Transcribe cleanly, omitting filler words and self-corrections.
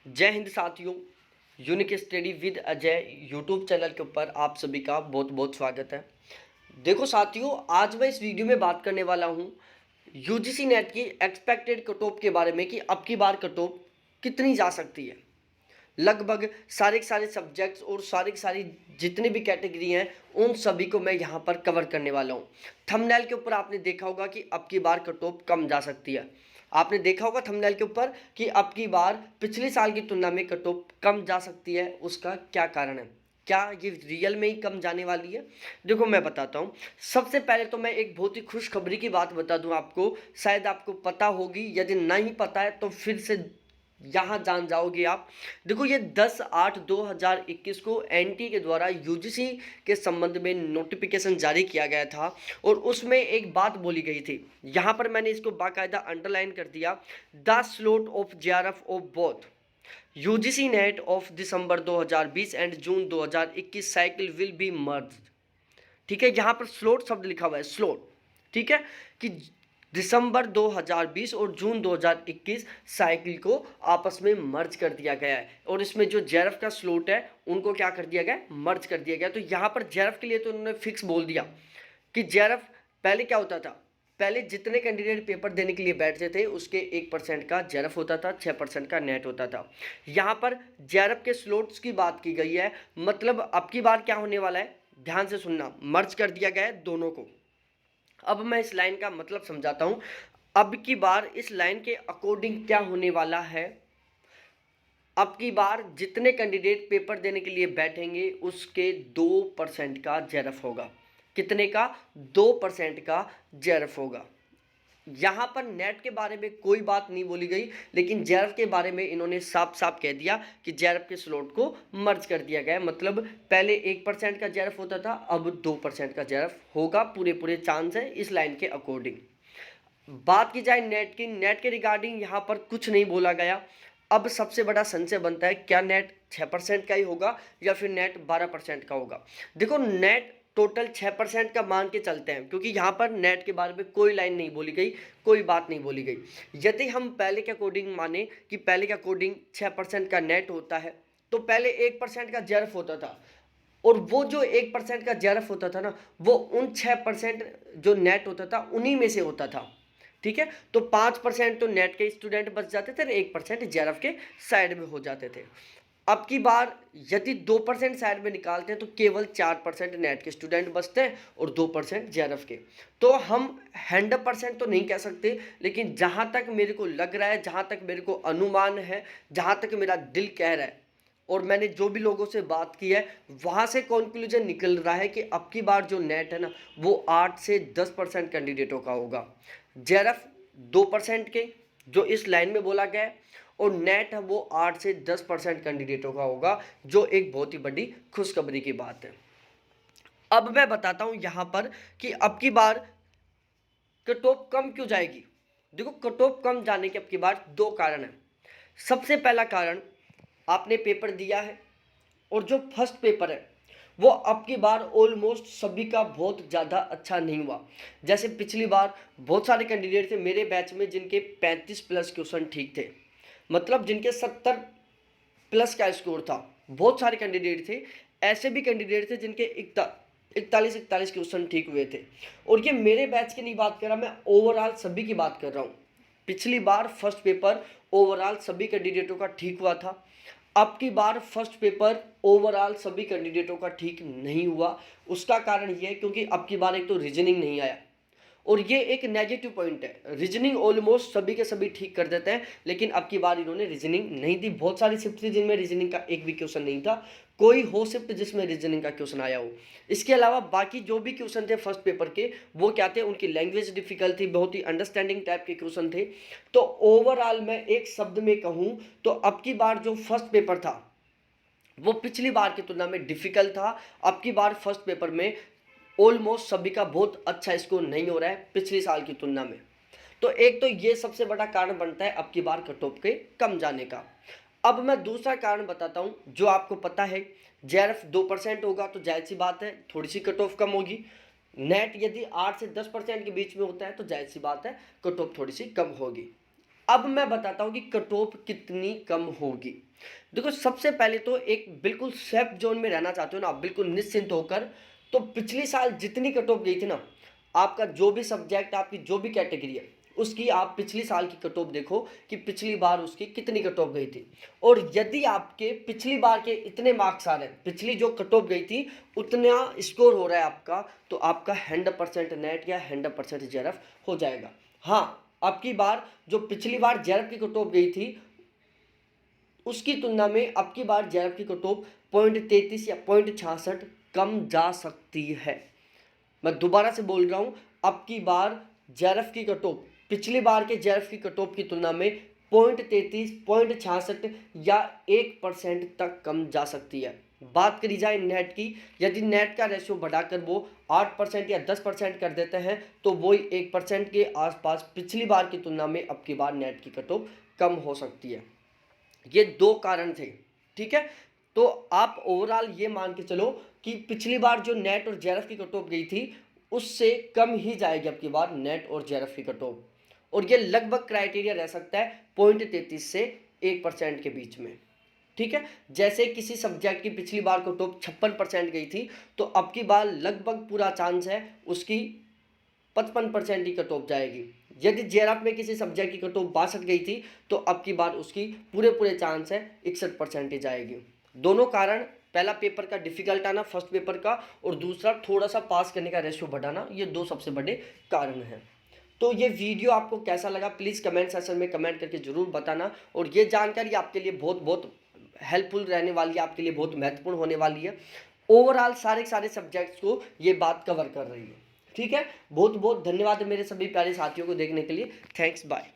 जय हिंद साथियों। Unique study with Ajay YouTube channel के ऊपर आप सभी का बहुत बहुत स्वागत है। देखो साथियों, आज मैं इस वीडियो में बात करने वाला हूँ यूजीसी नेट की एक्सपेक्टेड कट ऑफ के बारे में कि अब की बार कट ऑफ कितनी जा सकती है। लगभग सारे के सारे सब्जेक्ट्स और सारी की सारी जितनी भी कैटेगरी हैं उन सभी को मैं यहाँ पर कवर करने वाला हूँ। थंबनेल के ऊपर आपने देखा होगा कि अब की बार कट ऑफ कम जा सकती है। आपने देखा होगा थंबनेल के ऊपर कि अब की बार पिछले साल की तुलना में कट ऑफ कम जा सकती है। उसका क्या कारण है? क्या ये रियल में ही कम जाने वाली है? देखो मैं बताता हूँ। सबसे पहले तो मैं एक बहुत ही खुशखबरी की बात बता दूँ आपको, शायद आपको पता होगी, यदि नहीं पता है तो फिर से यहाँ जान जाओगे आप। देखो ये 10/8/2021 को एनटी के द्वारा यूजीसी के संबंध में नोटिफिकेशन जारी किया गया था और उसमें एक बात बोली गई थी। यहाँ पर मैंने इसको बाकायदा अंडरलाइन कर दिया। The slot of JRF of both UGC net of December 2020 and June 2021 cycle will be मर्ज। ठीक है, यहाँ पर स्लॉट शब्द लिखा हुआ है, स्लॉट। ठीक है, कि दिसंबर 2020 और जून 2021 साइकिल को आपस में मर्ज कर दिया गया है और इसमें जो जेआरएफ का स्लॉट है उनको क्या कर दिया गया, मर्ज कर दिया गया। तो यहाँ पर जेआरएफ के लिए तो उन्होंने फिक्स बोल दिया कि जेआरएफ पहले क्या होता था, पहले जितने कैंडिडेट पेपर देने के लिए बैठते थे उसके 1% का जेआरएफ होता था, 6% का नेट होता था। यहाँ पर जेआरएफ के स्लॉट्स की बात की गई है। मतलब अब की बार क्या होने वाला है, ध्यान से सुनना, मर्ज कर दिया गया है दोनों को। अब मैं इस लाइन का मतलब समझाता हूं। अब की बार इस लाइन के अकॉर्डिंग क्या होने वाला है, अब की बार जितने कैंडिडेट पेपर देने के लिए बैठेंगे उसके 2% का जेआरएफ होगा। कितने का? 2% का जेआरएफ होगा। यहाँ पर नेट के बारे में कोई बात नहीं बोली गई, लेकिन जेआरएफ के बारे में इन्होंने साफ साफ कह दिया कि जेआरएफ के स्लॉट को मर्ज कर दिया गया है। मतलब पहले 1% का जेआरएफ होता था, अब 2% का जेआरएफ होगा। पूरे पूरे चांस है इस लाइन के अकॉर्डिंग। बात की जाए नेट की, नेट के रिगार्डिंग यहाँ पर कुछ नहीं बोला गया। अब सबसे बड़ा संशय बनता है, क्या नेट 6% का ही होगा या फिर नेट 12% का होगा। देखो नेट टोटल 6% का मान के चलते हैं, क्योंकि यहाँ पर नेट के बारे में कोई लाइन नहीं बोली गई, कोई बात नहीं बोली गई। यदि हम पहले के अकॉर्डिंग माने कि पहले के अकॉर्डिंग 6% का नेट होता है, तो पहले 1% का जेआरएफ होता था और वो जो 1% का जेआरएफ होता था ना, वो उन 6% जो नेट होता था उन्हीं में से होता था। ठीक है, तो 5% तो नेट के स्टूडेंट बच जाते थे और 1% जेआरएफ के साइड में हो जाते थे। अब की बार यदि 2% साइड में निकालते हैं तो केवल 4% नेट के स्टूडेंट बचते हैं और 2% जेआरएफ के। तो हम 100% तो नहीं कह सकते, लेकिन जहाँ तक मेरे को लग रहा है, जहाँ तक मेरे को अनुमान है, जहाँ तक मेरा दिल कह रहा है और मैंने जो भी लोगों से बात की है वहाँ से कंक्लूजन निकल रहा है कि अब की बार जो नेट है ना, वो 8 से 10% कैंडिडेटों का होगा। जेआरएफ 2% के जो इस लाइन में बोला गया है और नेट है वो 8 से 10% कैंडिडेटों का होगा, जो एक बहुत ही बड़ी खुशखबरी की बात है। अब मैं बताता हूँ यहाँ पर कि अब की बार कट ऑफ कम क्यों जाएगी। देखो कट ऑफ कम जाने के अब की बार दो कारण है। सबसे पहला कारण, आपने पेपर दिया है और जो फर्स्ट पेपर है वो अब की बार ऑलमोस्ट सभी का बहुत ज़्यादा अच्छा नहीं हुआ। जैसे पिछली बार बहुत सारे कैंडिडेट थे मेरे बैच में जिनके 35+ क्वेश्चन ठीक थे, मतलब जिनके 70+ का स्कोर था। बहुत सारे कैंडिडेट थे, ऐसे भी कैंडिडेट थे जिनके 41 क्वेश्चन ठीक हुए थे। और ये मेरे बैच की नहीं बात कर रहा, मैं ओवरऑल सभी की बात कर रहा हूँ। पिछली बार फर्स्ट पेपर ओवरऑल सभी कैंडिडेटों का ठीक हुआ था। अब की बार फर्स्ट पेपर ओवरऑल सभी कैंडिडेटों का ठीक नहीं हुआ। उसका कारण ये है क्योंकि अब की बार एक तो रीजनिंग नहीं आया और ये एक नेगेटिव पॉइंट है। रीजनिंग ऑलमोस्ट सभी के सभी ठीक कर देते हैं, लेकिन अब की बार इन्होंने रीजनिंग नहीं दी। बहुत सारी शिफ्ट थी जिनमें रीजनिंग का एक भी क्वेश्चन नहीं था, कोई हो शिफ्ट जिसमें रीजनिंग का क्वेश्चन आया हो। इसके अलावा बाकी जो भी क्वेश्चन थे फर्स्ट पेपर के, वो क्या थे, उनकी लैंग्वेज डिफिकल्ट थी, बहुत ही अंडरस्टैंडिंग टाइप के क्वेश्चन थे। तो ओवरऑल मैं एक शब्द में कहूँ तो अब की बार जो फर्स्ट पेपर था वो पिछली बार की तुलना में डिफिकल्ट था। अब की बार फर्स्ट पेपर में ऑलमोस्ट सभी का बहुत अच्छा स्कोर नहीं हो रहा है पिछले साल की तुलना में। तो एक तो ये सबसे बड़ा कारण बनता है अब की बार कट ऑफ के कम जाने का। अब मैं दूसरा कारण बताता हूँ जो आपको पता है, जेआरएफ 2% होगा तो जाहिर सी बात है थोड़ी सी कट ऑफ कम होगी। नेट यदि 8 से 10% के बीच में होता है तो जाहिर सी बात है कट ऑफ थोड़ी सी कम होगी। अब मैं बताता हूँ कि कट ऑफ कितनी कम होगी। देखो सबसे पहले तो एक बिल्कुल सेफ जोन में रहना चाहते हो ना आप, बिल्कुल निश्चिंत होकर, तो पिछले साल जितनी कट ऑफ गई थी ना, आपका जो भी सब्जेक्ट, आपकी जो भी कैटेगरी है, उसकी आप पिछली साल की कट ऑफ देखो कि पिछली बार उसकी कितनी कट ऑफ गई थी। और यदि आपके पिछली बार के इतने मार्क्स आ रहे हैं, पिछली जो कट ऑफ गई थी उतना स्कोर हो रहा है आपका, तो आपका 100% नेट या 100% जेआरएफ हो जाएगा। हाँ, अब की बार जो पिछली बार जेआरएफ की कट ऑफ गई थी उसकी तुलना में अब की बार जेआरएफ की कट ऑफ 0.33 या 0.66 कम जा सकती है। मैं दोबारा से बोल रहा हूं, अब की बार जेआरएफ की कट ऑफ पिछली बार के जेआरएफ की कट ऑफ की तुलना में 0.33, 0.66 या 1% तक कम जा सकती है। बात करी जाए नेट की, यदि नेट का रेशियो बढ़ाकर वो 8% या 10% कर देते हैं तो वो 1% के आसपास पिछली बार की तुलना में अब की बार नेट की कट ऑफ कम हो सकती है। ये दो कारण थे, ठीक है। तो आप ओवरऑल ये मान के चलो कि पिछली बार जो नेट और जेआरएफ की कट ऑफ गई थी उससे कम ही जाएगी अब की बार नेट और जेआरएफ की कट ऑफ, और ये लगभग क्राइटेरिया रह सकता है 0.33 से 1% के बीच में, ठीक है। जैसे किसी सब्जेक्ट की पिछली बार कट ऑफ 56% गई थी, तो अब की बार लगभग पूरा चांस है उसकी 55% ही कट ऑफ जाएगी। यदि जेआरएफ में किसी सब्जेक्ट की कट ऑफ 62 गई थी, तो अब की बार उसकी पूरे चांस है 61% ही जाएगी। दोनों कारण, पहला पेपर का डिफिकल्ट आना फर्स्ट पेपर का, और दूसरा थोड़ा सा पास करने का रेशियो बढ़ाना, ये दो सबसे बड़े कारण हैं। तो ये वीडियो आपको कैसा लगा प्लीज़ कमेंट सेक्शन में कमेंट करके ज़रूर बताना, और ये जानकारी आपके लिए बहुत हेल्पफुल रहने वाली है, आपके लिए बहुत महत्वपूर्ण होने वाली है। ओवरऑल सारे सब्जेक्ट्स को ये बात कवर कर रही है, ठीक है। बहुत धन्यवाद मेरे सभी प्यारे साथियों को देखने के लिए। Thanks, bye.